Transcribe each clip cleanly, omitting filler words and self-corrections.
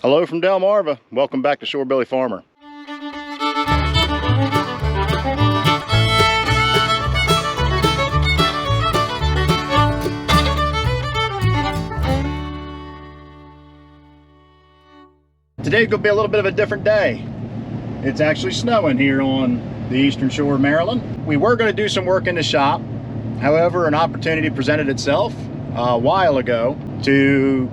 Hello from Delmarva. Welcome back to Shorebilly Farmer. Today's going to be a little bit of a different day. It's actually snowing here on the eastern shore of Maryland. We were going to do some work in the shop. However, an opportunity presented itself a while ago to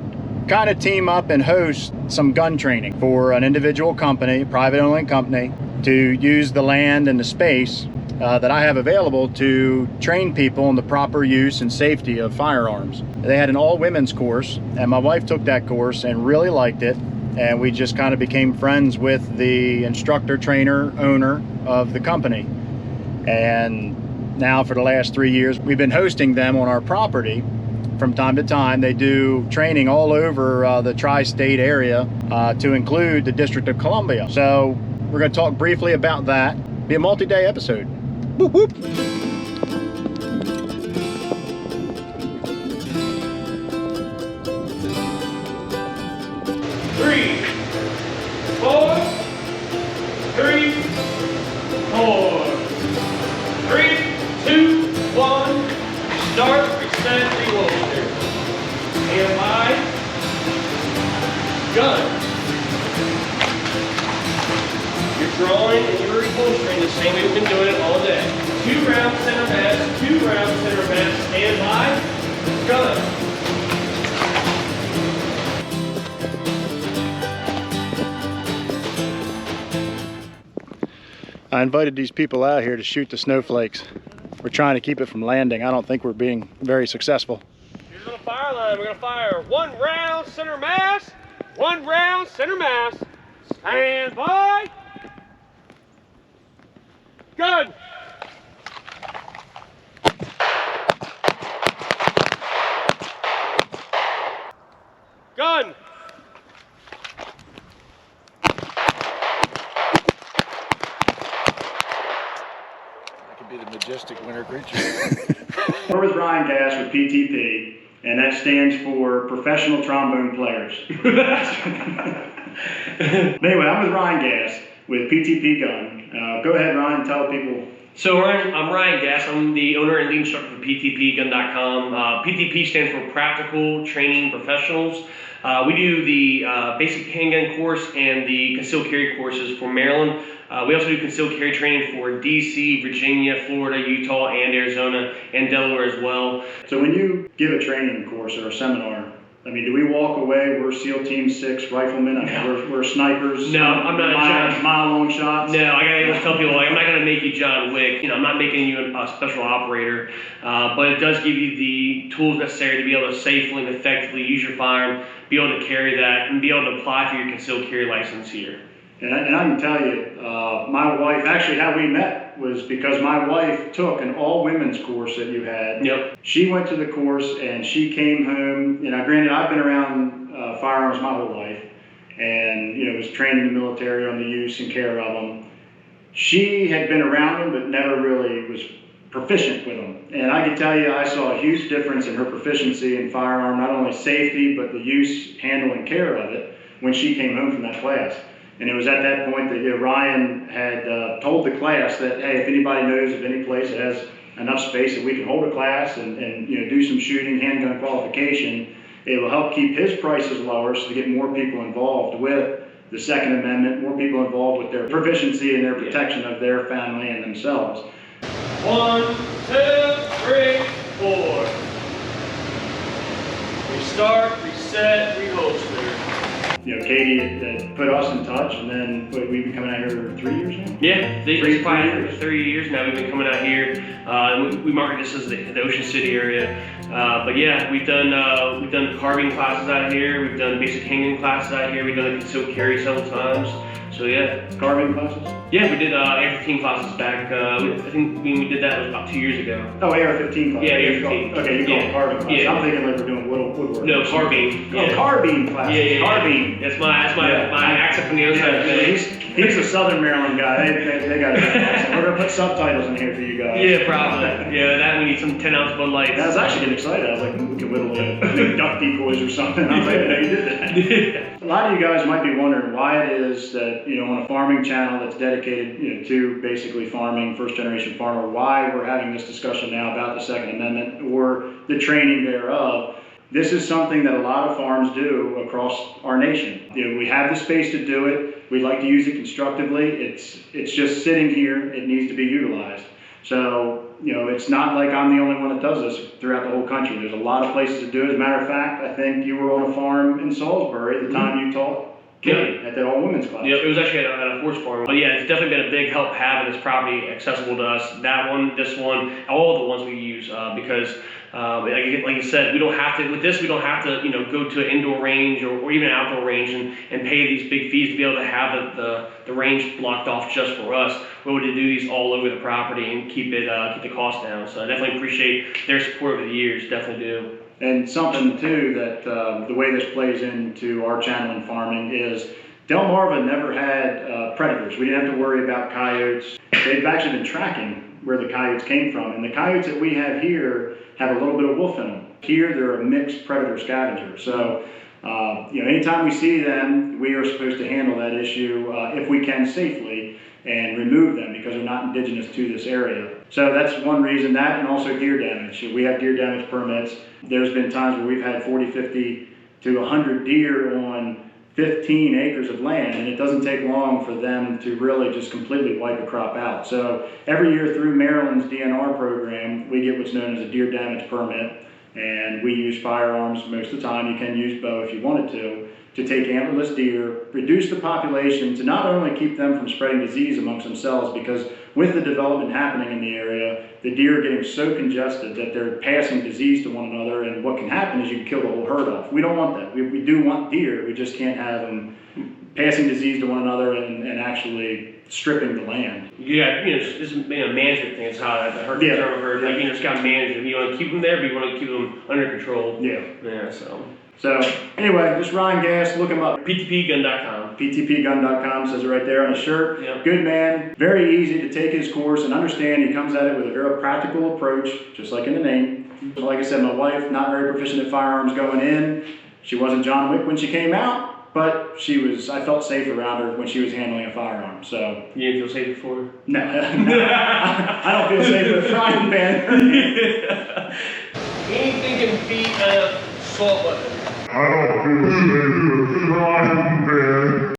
kind of team up and host some gun training for an individual company, private owned company, to use the land and the space that I have available to train people in the proper use and safety of firearms. They had an all-women's course, and my wife took that course and really liked it, and we just kind of became friends with the instructor, trainer, owner of the company. And now for the last 3 years, we've been hosting them on our property. From time to time, they do training all over the tri-state area to include the District of Columbia. So we're going to talk briefly about that. Be a multi-day episode. Whoop, whoop. 3, 4, 3, 4, 3, 2, 1, start, reset, reload. Stand by, gun. You're drawing and you're reholstering the same way we've been doing it all day. 2 round center mass, 2 round center mass, stand by, gun. I invited these people out here to shoot the snowflakes. We're trying to keep it from landing. I don't think we're being very successful. Here's the fire line. We're going to fire 1 round center mass, 1 round center mass. Stand by. Gun. Gun. Be the majestic winter creature. We're with Ryan Gass with PTP, and that stands for Professional Trombone Players. Anyway, I'm with Ryan Gass with PTP Gun. Go ahead, Ryan, tell people. So I'm Ryan Gass. I'm the owner and lead instructor for PTPgun.com. PTP stands for Practical Training Professionals. We do the basic handgun course and the concealed carry courses for Maryland. We also do concealed carry training for DC, Virginia, Florida, Utah, and Arizona, and Delaware as well. So when you give a training course or a seminar, I mean, do we walk away, we're SEAL Team 6 riflemen, I mean, we're snipers? No, I'm not. Mile-long shots? No, I gotta always tell people, like, I'm not gonna make you John Wick. You know, I'm not making you a special operator, but it does give you the tools necessary to be able to safely and effectively use your firearm, be able to carry that, and be able to apply for your concealed carry license here. And I can tell you, my wife, actually how we met was because my wife took an all-women's course that you had. Yep. She went to the course and she came home, you know, granted I've been around firearms my whole life and, you know, was trained in the military on the use and care of them. She had been around them but never really was proficient with them. And I can tell you I saw a huge difference in her proficiency in firearm, not only safety but the use, handle, and care of it when she came home from that class. And it was at that point that, you know, Ryan had told the class that, hey, if anybody knows of any place that has enough space that we can hold a class and you know, do some shooting, handgun qualification, it will help keep his prices lower so to get more people involved with the Second Amendment, more people involved with their proficiency and their protection of their family and themselves. 1, 2, 3, 4. Restart, reset, reholster. You know, Katie had put us in touch, and then we've been coming out here 3 years now? Yeah, it's probably 3 years now we've been coming out here. We market this as the Ocean City area. But yeah, we've done carbine classes out here, we've done basic handgun classes out here, we've done concealed carry several times. So yeah. Carbine classes? Yeah, we did AR-15 classes back, I think when we did that was about 2 years ago. Oh, AR-15 classes? Yeah, AR-15. Okay, you call it carbine classes. Yeah. I'm thinking like we're doing woodwork. No, carbine. Oh, yeah. Carbine classes. Yeah. Carbine. That's my accent from the other side of the He's a Southern Maryland guy. They got it. We're gonna put subtitles in here for you guys. Yeah, probably. Yeah, that we need some 10-ounce Bud Lights. I was actually getting excited. I was like, we could whittle in duck decoys or something. I was like, no, you did that. A lot of you guys might be wondering why it is that, on a farming channel that's dedicated, to basically farming, first generation farmer, why we're having this discussion now about the Second Amendment or the training thereof. This is something that a lot of farms do across our nation. We have the space to do it. We'd like to use it constructively. It's just sitting here. It needs to be utilized. So, it's not like I'm the only one that does this throughout the whole country. There's a lot of places to do it. As a matter of fact, I think you were on a farm in Salisbury at the time you taught at that all-women's class. Yeah, it was actually at a horse farm. But yeah, it's definitely been a big help having this property accessible to us. That one, this one, all the ones we use because like you said, we don't have to, with this, we don't have to, go to an indoor range or even an outdoor range and pay these big fees to be able to have the range blocked off just for us. We're able to do these all over the property and keep the cost down. So I definitely appreciate their support over the years, definitely do. And something too that the way this plays into our channel in farming is Delmarva never had predators. We didn't have to worry about coyotes. They've actually been tracking where the coyotes came from. And the coyotes that we have here have a little bit of wolf in them. Here, they're a mixed predator scavenger. So, anytime we see them, we are supposed to handle that issue if we can safely and remove them because they're not indigenous to this area. So that's one reason, that and also deer damage. We have deer damage permits. There's been times where we've had 40, 50 to 100 deer on 15 acres of land, and it doesn't take long for them to really just completely wipe a crop out. So every year through Maryland's DNR program, we get what's known as a deer damage permit, and we use firearms most of the time. You can use bow if you wanted to take antlerless deer, reduce the population to not only keep them from spreading disease amongst themselves, because with the development happening in the area, the deer are getting so congested that they're passing disease to one another, and what can happen is you can kill the whole herd off. We don't want that. We do want deer, we just can't have them passing disease to one another and actually stripping the land. Yeah, it's a management thing. It's how I heard the term herd. Like, just got to manage them. You want to keep them there, but you want to keep them under control. Yeah. So anyway, just Ryan Gass, look him up. PTPgun.com. PTPgun.com says it right there on the shirt. Yep. Good man, very easy to take his course and understand. He comes at it with a very practical approach, just like in the name. So like I said, my wife, not very proficient at firearms going in. She wasn't John Wick when she came out, but I felt safe around her when she was handling a firearm. So you didn't feel safe before? No. I don't feel safe with a frying pan. Anything can beat a salt weapon. I don't feel safe with a frying pan.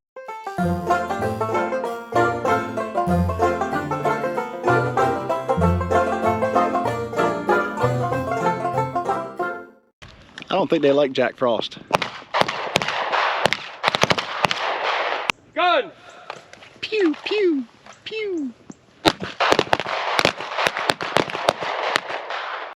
I don't think they like Jack Frost. Gun! Pew, pew.